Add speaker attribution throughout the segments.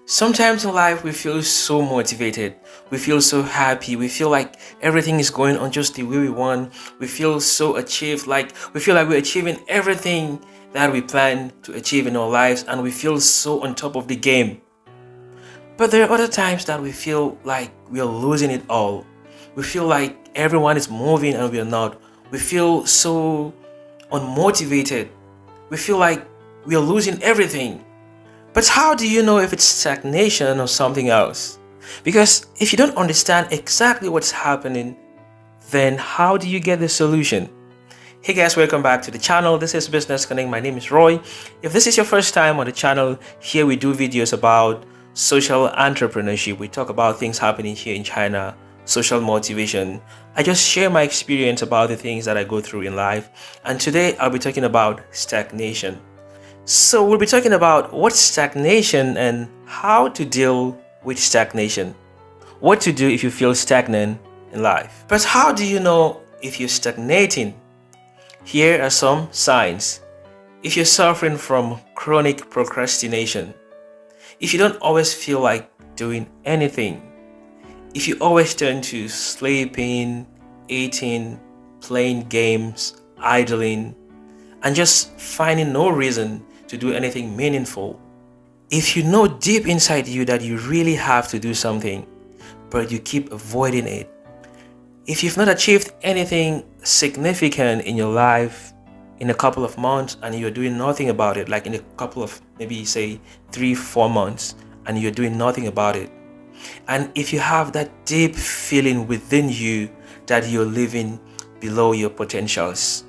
Speaker 1: Sometimes in life we feel so motivated, we feel so happy, we feel like everything is going on just the way we want, we feel so achieved, like we feel like we're achieving everything that we plan to achieve in our lives and we feel so on top of the game. But there are other times that we feel like we are losing it all. We feel like everyone is moving and we are not. We feel so unmotivated. We feel like we are losing everything. But how do you know if it's stagnation or something else? Because if you don't understand exactly what's happening, then how do you get the solution? Hey guys, welcome back to the channel. This is Business Connect. My name is Roy. If this is your first time on the channel, here we do videos about social entrepreneurship. We talk about things happening here in China, social motivation. I just share my experience about the things that I go through in life. And today I'll be talking about stagnation. So we'll be talking about what's stagnation and how to deal with stagnation. What to do if you feel stagnant in life. But how do you know if you're stagnating? Here are some signs. If you're suffering from chronic procrastination, if you don't always feel like doing anything, if you always turn to sleeping, eating, playing games, idling, and just finding no reason to do anything meaningful. If you know deep inside you that you really have to do something, but you keep avoiding it. If you've not achieved anything significant in your life in a couple of months and you're doing nothing about it, like in a couple of maybe say 3-4 months and you're doing nothing about it. And if you have that deep feeling within you that you're living below your potentials,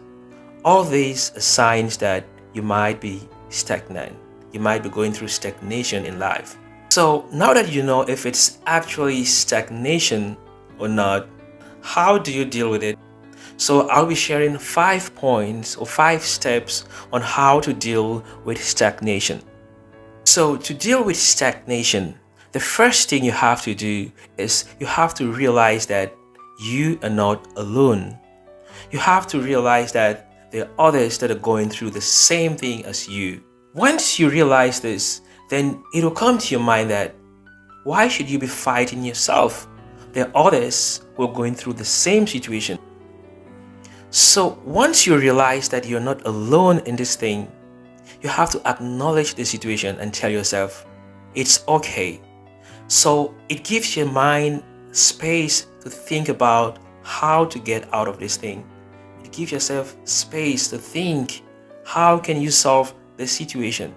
Speaker 1: all these are signs that you might be stagnant. You might be going through stagnation in life. So now that you know if it's actually stagnation or not, how do you deal with it? So I'll be sharing 5 points or 5 steps on how to deal with stagnation. So to deal with stagnation, the first thing you have to do is you have to realize that you are not alone. You have to realize that there are others that are going through the same thing as you. Once you realize this, then it will come to your mind that why should you be fighting yourself? There are others who are going through the same situation. So once you realize that you're not alone in this thing, you have to acknowledge the situation and tell yourself, it's okay. So it gives your mind space to think about how to get out of this thing. Give yourself space to think, how can you solve the situation?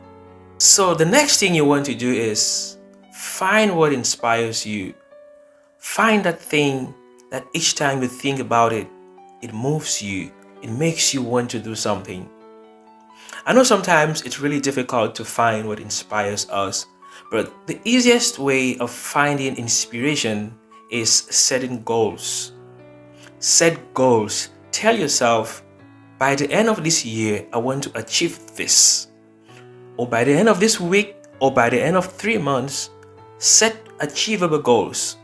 Speaker 1: So the next thing you want to do is find what inspires you. Find that thing that each time you think about it, it moves you, it makes you want to do something. I know sometimes it's really difficult to find what inspires us, but the easiest way of finding inspiration is setting goals. Set goals. Tell yourself, by the end of this year, I want to achieve this. Or by the end of this week, or by the end of 3 months, set achievable goals.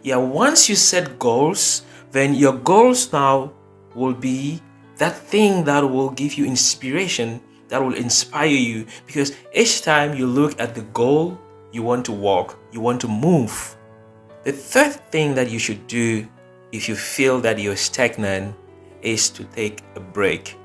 Speaker 1: Yeah, once you set goals, then your goals now will be that thing that will give you inspiration, that will inspire you. Because each time you look at the goal, you want to walk, you want to move. The third thing that you should do if you feel that you're stagnant is to take a break.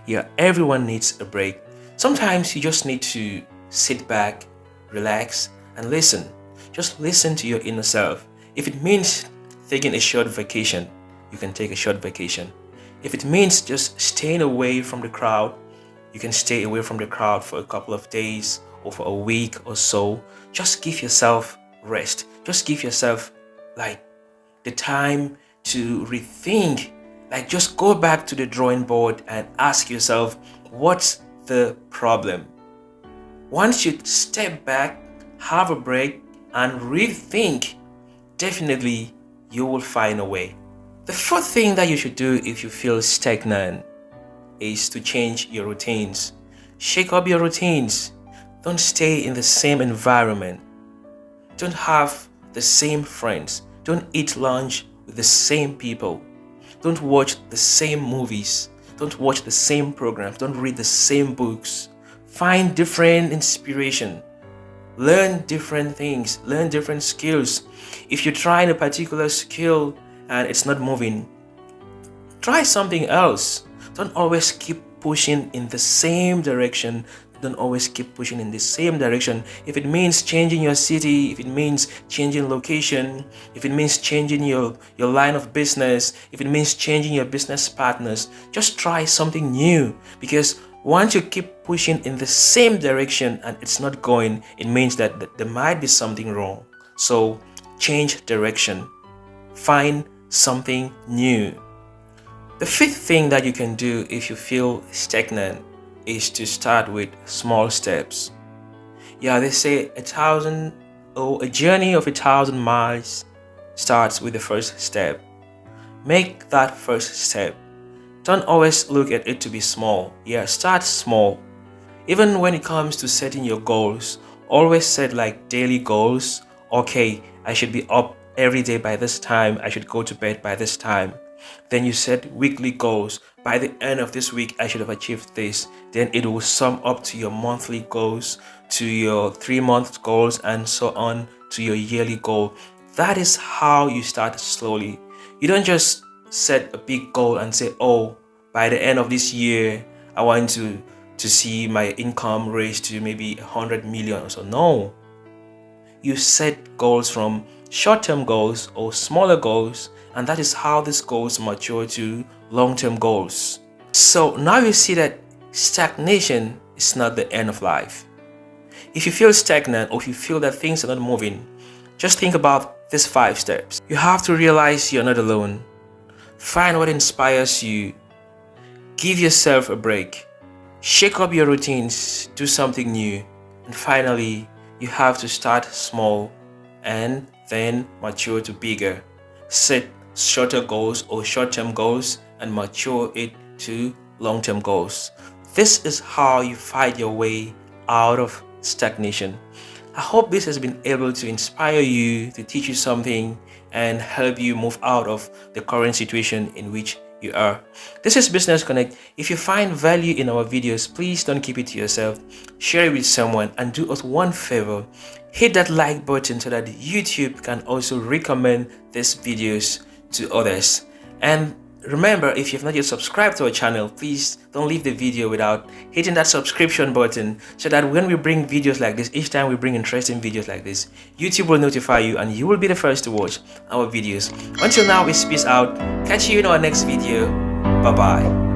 Speaker 1: Yeah, everyone needs a break. Sometimes you just need to sit back, relax, and listen. Just listen to your inner self. If it means taking a short vacation, you can take a short vacation. If it means just staying away from the crowd, you can stay away from the crowd for a couple of days or for a week or so. Just give yourself rest. Just give yourself the time to rethink, just go back to the drawing board and ask yourself, what's the problem? Once you step back, have a break and rethink, definitely you will find a way. The fourth thing that you should do if you feel stagnant is to change your routines. Shake up your routines. Don't stay in the same environment. Don't have the same friends. Don't eat lunch with the same people. Don't watch the same movies. Don't watch the same programs. Don't read the same books. Find different inspiration. Learn different things, learn different skills. If you're trying a particular skill and it's not moving, try something else. Don't always keep pushing in the same direction. Don't always keep pushing in the same direction. If it means changing your city, if it means changing location, if it means changing your line of business, if it means changing your business partners, just try something new. Because once you keep pushing in the same direction and it's not going, it means that there might be something wrong. So change direction. Find something new. The fifth thing that you can do if you feel stagnant is to start with small steps. Yeah, they say a journey of 1,000 miles starts with the first step. Make that first step. Don't always look at it to be small. Yeah, start small. Even when it comes to setting your goals, always set like daily goals. Okay, I should be up every day by this time. I should go to bed by this time. Then you set weekly goals. By the end of this week, I should have achieved this. Then it will sum up to your monthly goals, to your 3-month goals, and so on to your yearly goal. That is how you start slowly. You don't just set a big goal and say, oh, by the end of this year, I want to see my income raise to maybe 100 million or so. No. You set goals from short-term goals or smaller goals, and that is how these goals mature to long-term goals. So now you see that stagnation is not the end of life. If you feel stagnant or if you feel that things are not moving, just think about these 5 steps. You have to realize you're not alone. Find what inspires you. Give yourself a break. Shake up your routines, do something new. And finally, you have to start small and then mature to bigger. Set shorter goals or short-term goals and mature it to long-term goals. This is how you fight your way out of stagnation. I hope this has been able to inspire you, to teach you something, and help you move out of the current situation in which you are. This is Business Connect. If you find value in our videos, please don't keep it to yourself. Share it with someone and do us one favor. Hit that like button so that YouTube can also recommend these videos to others. And remember, if you've not yet subscribed to our channel, please don't leave the video without hitting that subscription button so that when we bring videos like this, each time we bring interesting videos like this, YouTube will notify you and you will be the first to watch our videos. Until now, it's peace out. Catch you in our next video. Bye bye.